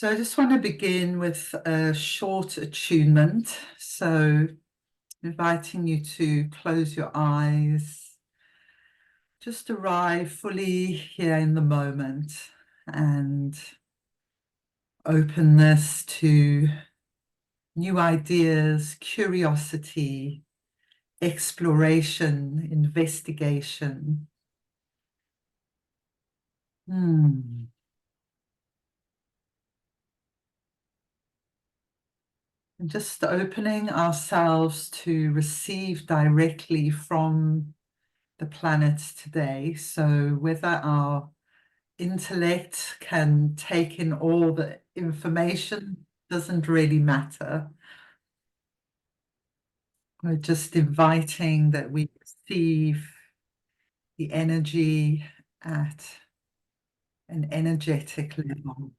So I just want to begin with a short attunement. So inviting you to close your eyes, just arrive fully here in the moment and openness to new ideas, curiosity, exploration, investigation. Hmm. And just opening ourselves to receive directly from the planet today. So whether our intellect can take in all the information doesn't really matter. We're just inviting that we receive the energy at an energetic level.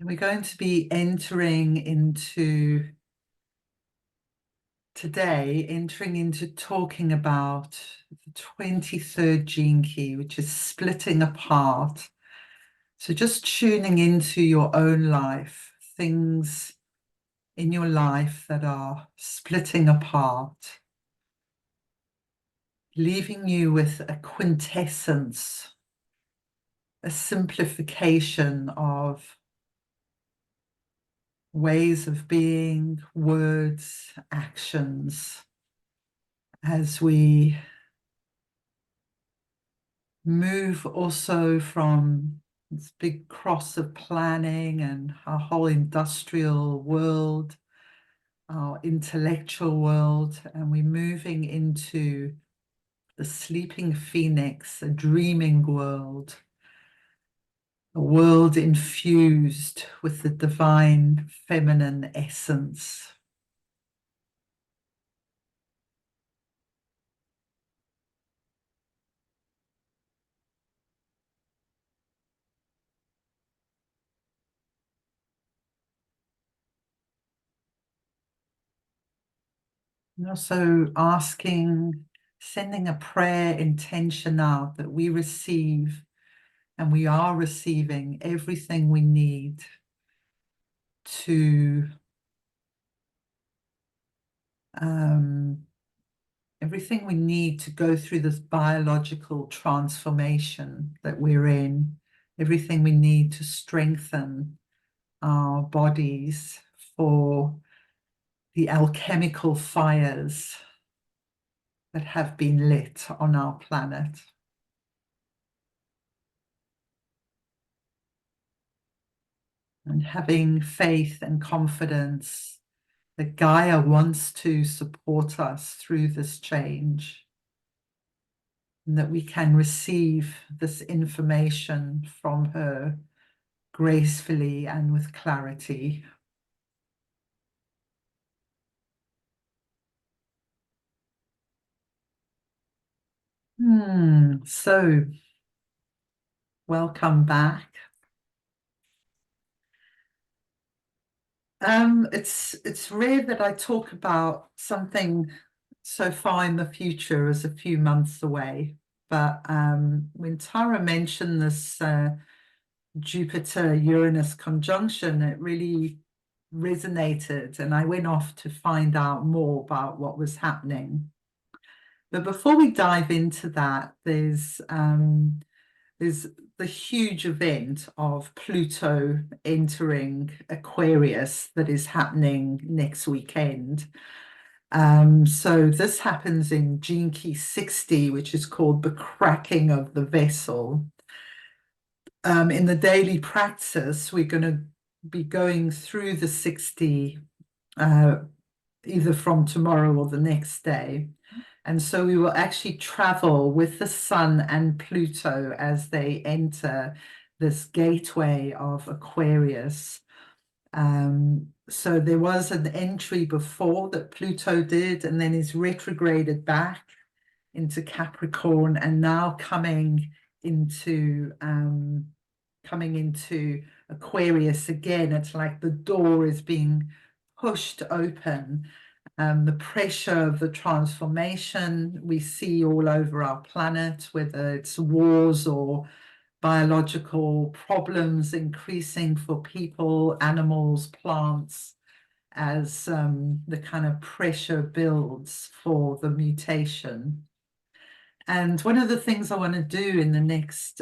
And we're going to be entering into today, entering into talking about the 23rd gene key, which is splitting apart. So just tuning into your own life, things in your life that are splitting apart, leaving you with a quintessence, a simplification of ways of being, words, actions, as we move also from this big cross of planning and our whole industrial world, our intellectual world, and we're moving into the sleeping phoenix, a dreaming world, a world infused with the divine feminine essence. And also asking, sending a prayer intention out that we receive and we are receiving everything we need to everything we need to go through this biological transformation that we're in, everything we need to strengthen our bodies for the alchemical fires that have been lit on our planet. And having faith and confidence that Gaia wants to support us through this change, and that we can receive this information from her gracefully and with clarity. So welcome back. It's rare that I talk about something so far in the future as a few months away, but when Tara mentioned this Jupiter-Uranus conjunction, it really resonated, and I went off to find out more about what was happening. But before we dive into that, there's the huge event of Pluto entering Aquarius that is happening next weekend. So this happens in Gene Key 60, which is called the cracking of the vessel. In the daily practice, we're going to be going through the 60 either from tomorrow or the next day. And so we will actually travel with the Sun and Pluto as they enter this gateway of Aquarius. So there was an entry before that Pluto did, and then is retrograded back into Capricorn, and now coming into Aquarius again. It's like the door is being pushed open. The pressure of the transformation we see all over our planet, whether it's wars or biological problems increasing for people, animals, plants, as the kind of pressure builds for the mutation. And one of the things I want to do in the next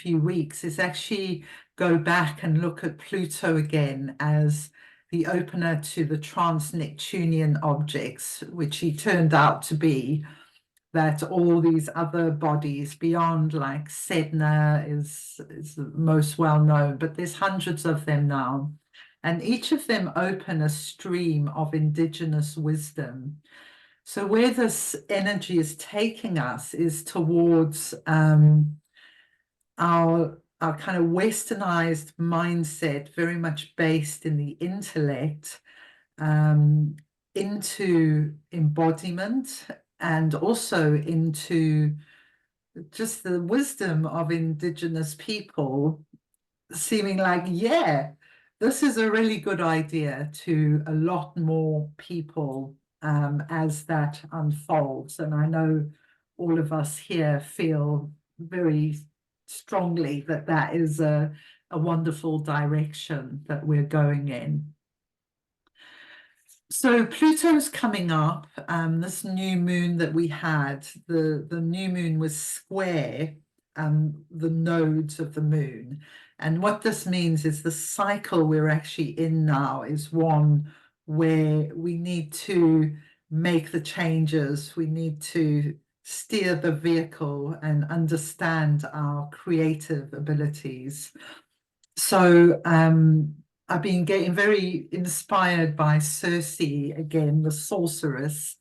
few weeks is actually go back and look at Pluto again as the opener to the trans-Neptunian objects, which he turned out to be, that all these other bodies beyond, like Sedna is the most well known, but there's hundreds of them now. And each of them open a stream of indigenous wisdom. So where this energy is taking us is towards our kind of westernized mindset, very much based in the intellect, into embodiment and also into just the wisdom of indigenous people, seeming like, yeah, this is a really good idea to a lot more people as that unfolds. And I know all of us here feel very strongly that that is a wonderful direction that we're going in. So Pluto's coming up. This new moon that we had, the new moon was square the nodes of the moon. And what this means is the cycle we're actually in now is one where we need to make the changes. We need to steer the vehicle and understand our creative abilities. So I've been getting very inspired by Circe, again, the sorceress,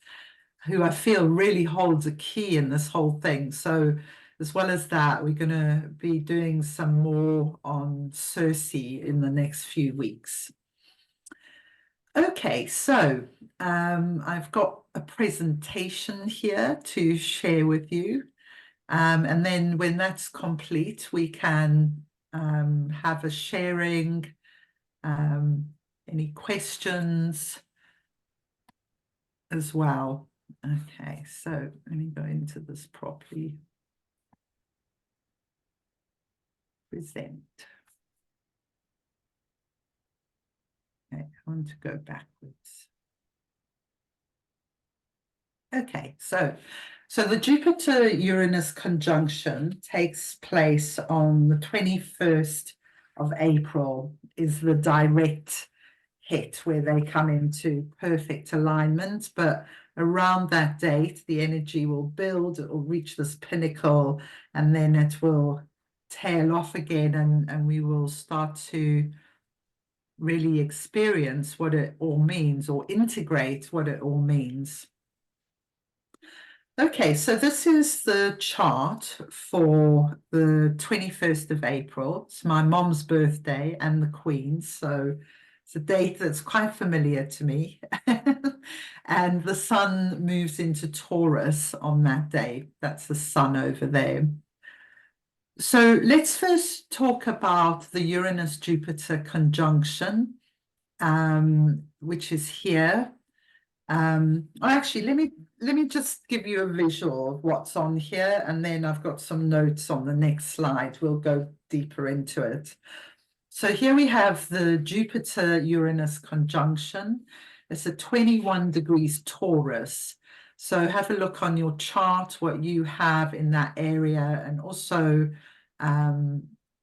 who I feel really holds a key in this whole thing. So as well as that, we're going to be doing some more on Circe in the next few weeks. Okay, so I've got a presentation here to share with you. And then when that's complete, we can have a sharing, any questions as well. Okay, so let me go into this properly. Present. Okay, I want to go backwards. Okay, so the Jupiter-Uranus conjunction takes place on the 21st of April, is the direct hit where they come into perfect alignment. But around that date, the energy will build, it will reach this pinnacle, and then it will tail off again, and we will start to really experience what it all means or integrate what it all means. Okay, so this is the chart for the 21st of April. It's my mom's birthday and the Queen's, so it's a date that's quite familiar to me. And the sun moves into Taurus on that day. That's the sun over there. So let's first talk about the Uranus-Jupiter conjunction, which is here. Actually, let me just give you a visual of what's on here, and then I've got some notes on the next slide. We'll go deeper into it. So here we have the Jupiter-Uranus conjunction. It's a 21 degrees Taurus. So have a look on your chart, what you have in that area, and also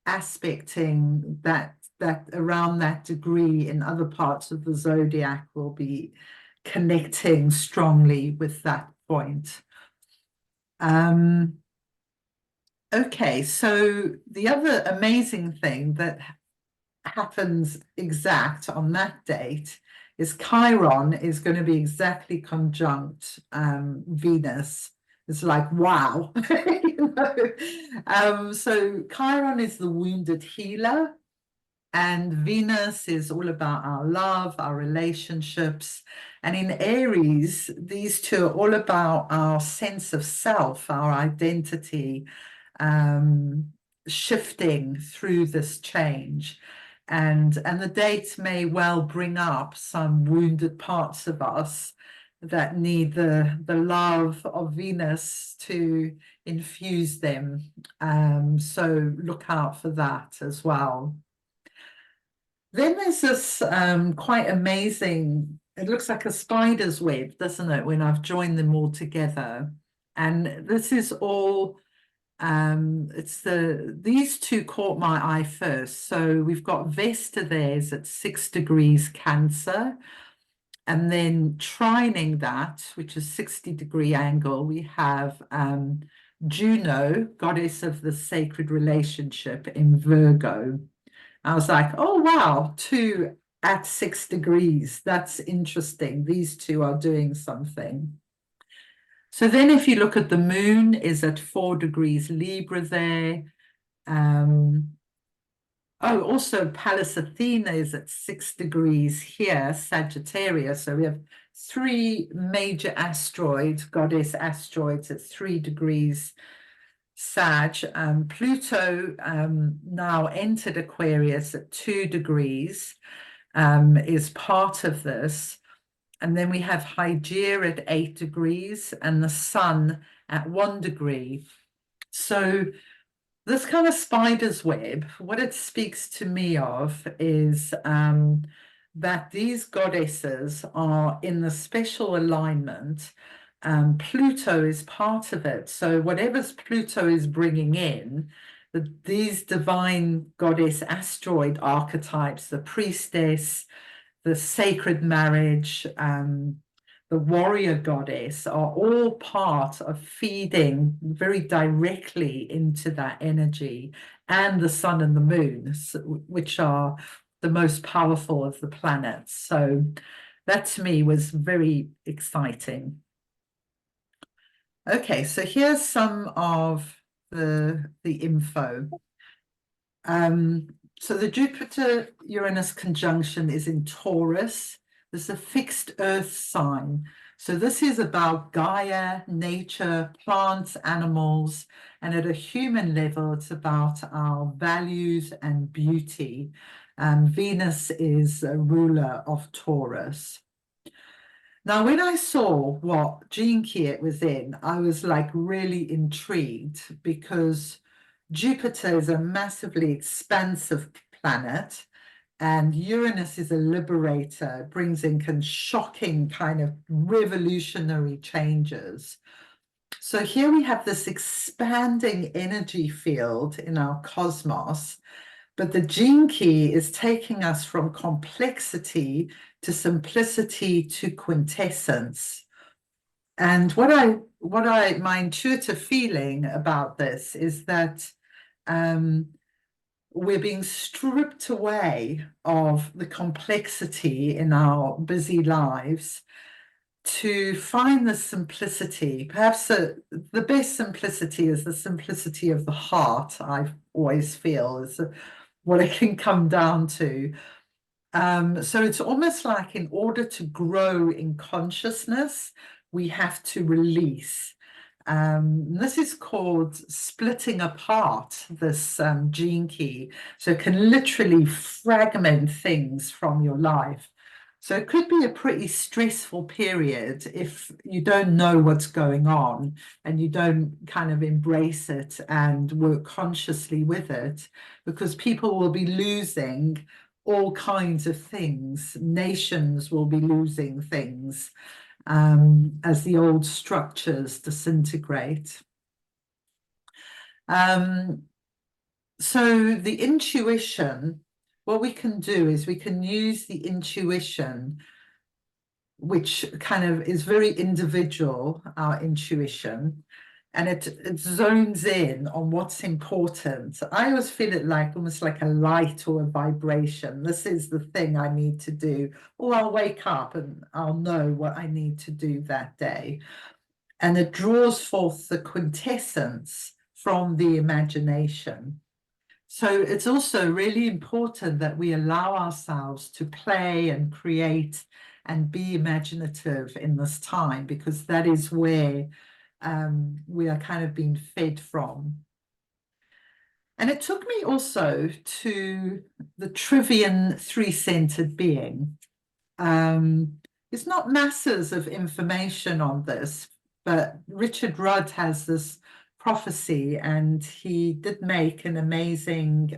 aspecting that around that degree in other parts of the zodiac will be connecting strongly with that point. Okay, so the other amazing thing that happens exact on that date is Chiron is going to be exactly conjunct Venus. It's like, wow. You know? So Chiron is the wounded healer, and Venus is all about our love, our relationships. And in Aries, these two are all about our sense of self, our identity, shifting through this change. And the date may well bring up some wounded parts of us that need the love of Venus to infuse them. So look out for that as well. Then there's this quite amazing, it looks like a spider's web, doesn't it, when I've joined them all together. And this is all these two caught my eye first. So we've got Vesta there's at 6 degrees Cancer, and then trining that, which is 60-degree angle, we have Juno, goddess of the sacred relationship, in Virgo. I was like, oh wow, two at 6 degrees. That's interesting. These two are doing something. So then if you look at the moon is at 4 degrees Libra there. Also Pallas Athena is at 6 degrees here, Sagittarius. So we have three major asteroids, goddess asteroids at 3 degrees Sag. Pluto now entered Aquarius at 2 degrees, is part of this. And then we have Hygeia at 8 degrees and the sun at 1 degree. So this kind of spider's web, what it speaks to me of is that these goddesses are in the special alignment. Pluto is part of it. So whatever Pluto is bringing in, these divine goddess asteroid archetypes, the priestess, the sacred marriage, the warrior goddess, are all part of feeding very directly into that energy, and the sun and the moon, which are the most powerful of the planets. So that to me was very exciting. Okay, so here's some of the info. So the Jupiter-Uranus conjunction is in Taurus. This is a fixed earth sign. So this is about Gaia, nature, plants, animals, and at a human level, it's about our values and beauty. Venus is a ruler of Taurus. Now, when I saw what gene key it was in, I was like really intrigued because Jupiter is a massively expansive planet, and Uranus is a liberator, brings in shocking kind of revolutionary changes. So here we have this expanding energy field in our cosmos, but the gene key is taking us from complexity to simplicity to quintessence. And my intuitive feeling about this is that we're being stripped away of the complexity in our busy lives to find the simplicity. Perhaps the best simplicity is the simplicity of the heart, I always feel, is what it can come down to. So it's almost like in order to grow in consciousness, we have to release. This is called splitting apart, this gene key. So it can literally fragment things from your life. So it could be a pretty stressful period if you don't know what's going on and you don't kind of embrace it and work consciously with it, because people will be losing all kinds of things. Nations will be losing things as the old structures disintegrate. So the intuition, what we can do is we can use the intuition, which kind of is very individual, our intuition, and it zones in on what's important. I always feel it like almost like a light or a vibration. This is the thing I need to do, or I'll wake up and I'll know what I need to do that day. And it draws forth the quintessence from the imagination. So it's also really important that we allow ourselves to play and create and be imaginative in this time, because that is where we are kind of being fed from. And it took me also to the Trivian three-centered being. There's not masses of information on this, but Richard Rudd has this prophecy, and he did make an amazing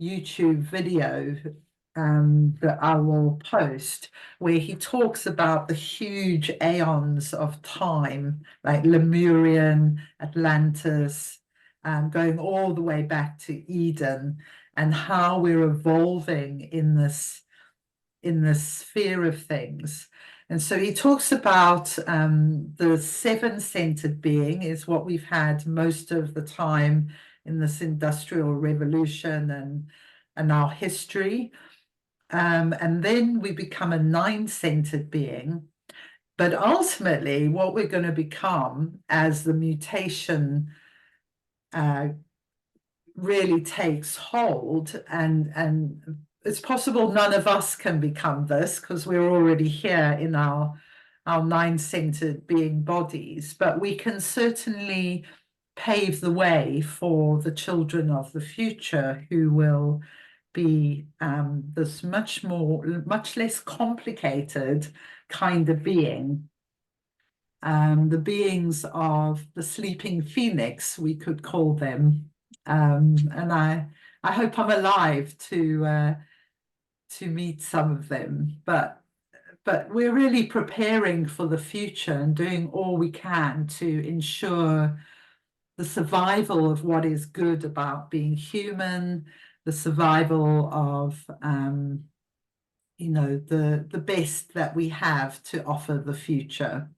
YouTube video that I will post, where he talks about the huge aeons of time, like Lemurian, Atlantis, going all the way back to Eden, and how we're evolving in the sphere of things. And so he talks about the seven-centered being is what we've had most of the time in this industrial revolution and our history. And then we become a nine-centered being. But ultimately, what we're going to become as the mutation really takes hold, and it's possible none of us can become this because we're already here in our nine-centered being bodies, but we can certainly pave the way for the children of the future who will be this much less complicated kind of being. The beings of the sleeping phoenix, we could call them. And I hope I'm alive to meet some of them. But we're really preparing for the future and doing all we can to ensure the survival of what is good about being human, the survival of the best that we have to offer the future.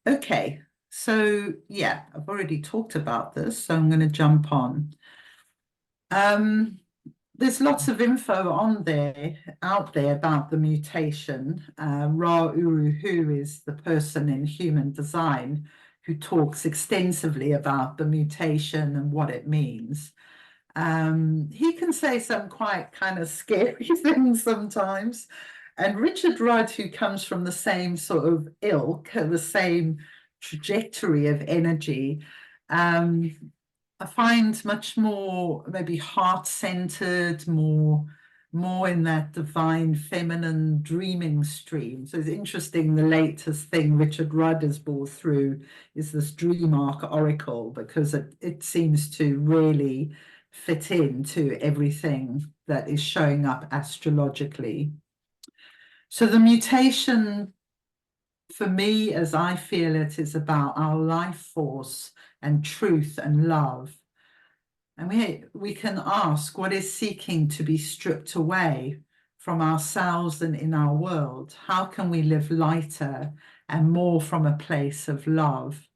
Okay, so yeah, I've already talked about this, so I'm going to jump on. There's lots of info out there about the mutation. Ra Uru Hu is the person in human design who talks extensively about the mutation and what it means. He can say some quite kind of scary things sometimes. And Richard Rudd, who comes from the same sort of ilk, the same trajectory of energy, I find much more maybe heart-centered, more in that divine feminine dreaming stream. So it's interesting, the latest thing Richard Rudd has brought through is this dream arc oracle, because it seems to really fit into everything that is showing up astrologically. So the mutation, for me, as I feel it, is about our life force and truth and love. And we can ask, what is seeking to be stripped away from ourselves and in our world? How can we live lighter and more from a place of love?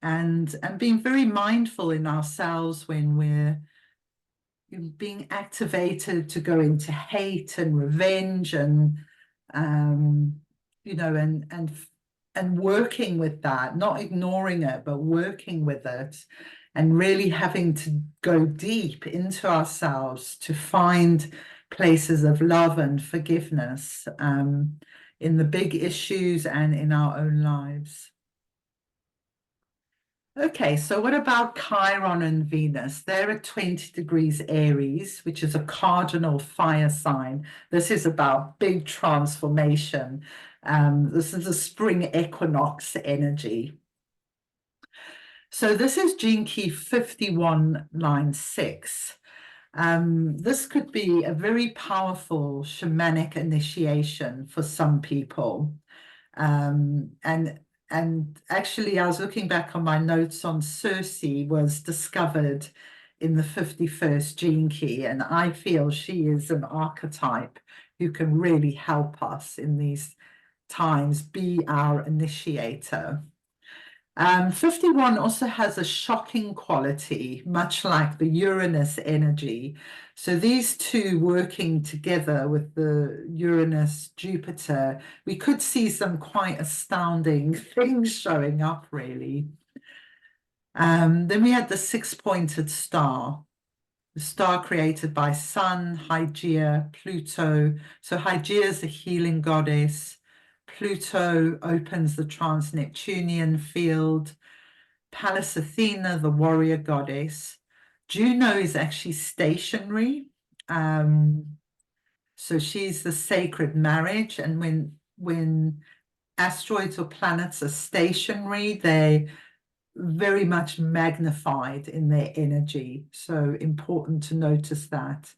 And being very mindful in ourselves when we're being activated to go into hate and revenge and and working with that, not ignoring it, but working with it, and really having to go deep into ourselves to find places of love and forgiveness in the big issues and in our own lives. Okay, so what about Chiron and Venus? They're at 20 degrees Aries, which is a cardinal fire sign. This is about big transformation. This is a spring equinox energy. So this is Gene Key 51, line 6. This could be a very powerful shamanic initiation for some people. And actually, I was looking back on my notes on Circe was discovered in the 51st gene key, and I feel she is an archetype who can really help us in these times, be our initiator. 51 also has a shocking quality, much like the Uranus energy. So these two working together with the Uranus Jupiter, we could see some quite astounding things showing up, really. Then we had the six-pointed star, the star created by Sun, Hygeia, Pluto. So Hygeia is the healing goddess. Pluto opens the trans-Neptunian field. Pallas Athena, the warrior goddess. Juno is actually stationary. So she's the sacred marriage. And when asteroids or planets are stationary, they very much magnified in their energy. So important to notice that.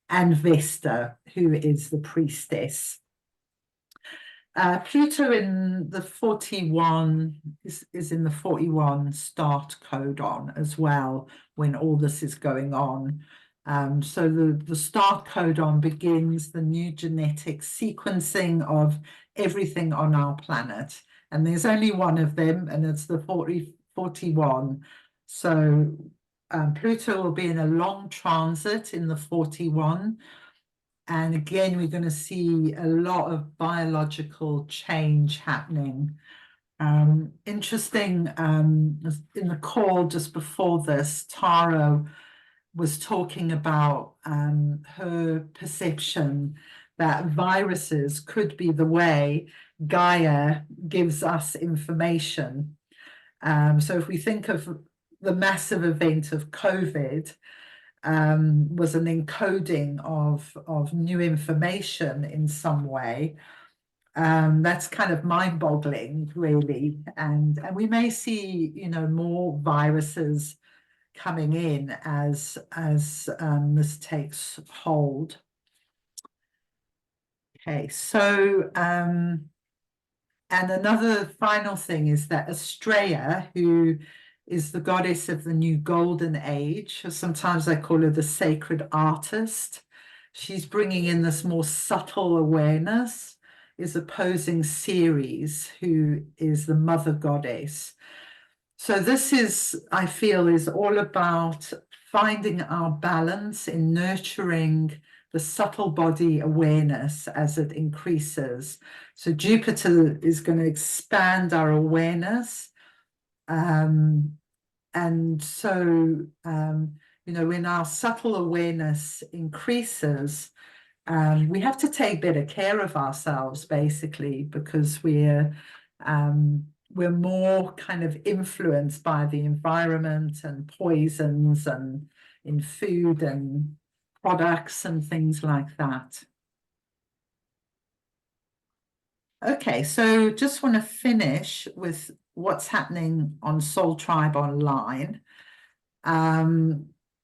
And Vesta, who is the priestess. Pluto in the 41 is in the 41 start codon as well when all this is going on. So the start codon begins the new genetic sequencing of everything on our planet. And there's only one of them, and it's the 41. So Pluto will be in a long transit in the 41. And again, we're going to see a lot of biological change happening. Interesting, in the call just before this, Tara was talking about her perception that viruses could be the way Gaia gives us information. So if we think of the massive event of COVID, was an encoding of new information in some way. That's kind of mind-boggling, really. And we may see, more viruses coming in as this takes hold. Okay, so and another final thing is that Estrella, who is the goddess of the new golden age, or sometimes I call her the sacred artist. She's bringing in this more subtle awareness, is opposing Ceres, who is the mother goddess. So this is, I feel, is all about finding our balance in nurturing the subtle body awareness as it increases. So Jupiter is going to expand our awareness. And so, when our subtle awareness increases, we have to take better care of ourselves, basically, because we're more kind of influenced by the environment and poisons and in food and products and things like that. Okay, so just want to finish with what's happening on Soul Tribe Online.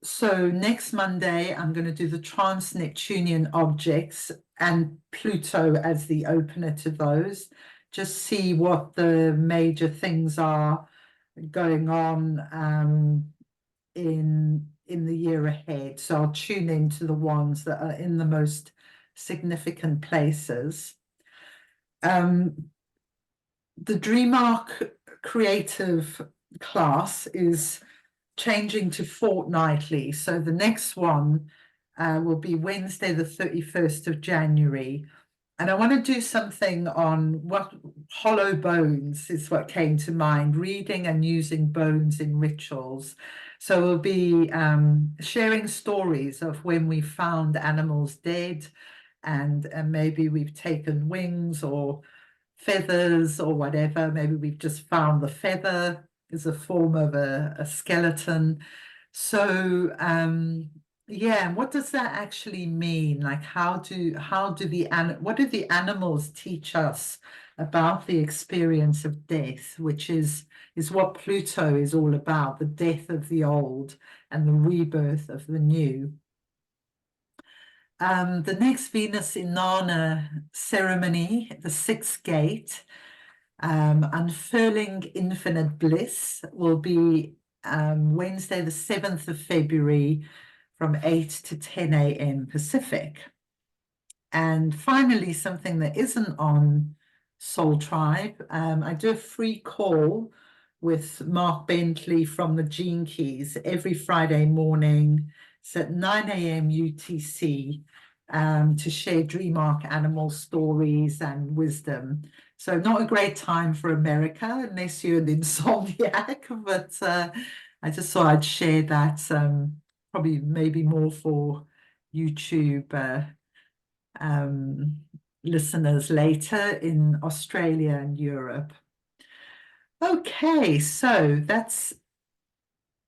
So next Monday, I'm going to do the trans-Neptunian objects and Pluto as the opener to those. Just see what the major things are going on in the year ahead. So I'll tune into the ones that are in the most significant places. The Dream Arc creative class is changing to fortnightly. So the next one will be Wednesday, the 31st of January. And I want to do something on what hollow bones is what came to mind, reading and using bones in rituals. So we'll be sharing stories of when we found animals dead, and maybe we've taken wings or feathers or whatever. Maybe we've just found the feather is a form of a skeleton. So yeah, what does that actually mean? Like what do the animals teach us about the experience of death, which is what Pluto is all about, the death of the old and the rebirth of the new. The next Venus Inanna ceremony, the sixth gate, unfurling infinite bliss, will be Wednesday, the 7th of February from 8 to 10 a.m. Pacific. And finally, something that isn't on Soul Tribe, I do a free call with Mark Bentley from the Gene Keys every Friday morning. It's at 9 a.m. UTC to share dream arc animal stories and wisdom. So not a great time for America unless you're an insomniac, but I just thought I'd share that, probably maybe more for YouTube listeners later in Australia and Europe. Okay, so that's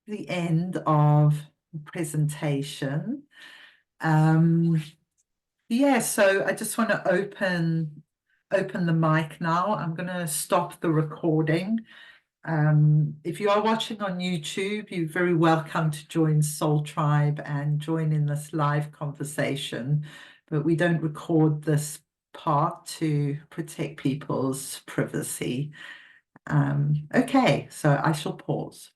the end of the presentation. Yeah, so I just want to open the mic now. I'm going to stop the recording. If you are watching on YouTube, you're very welcome to join Soul Tribe and join in this live conversation, but we don't record this part to protect people's privacy. Okay, so I shall pause.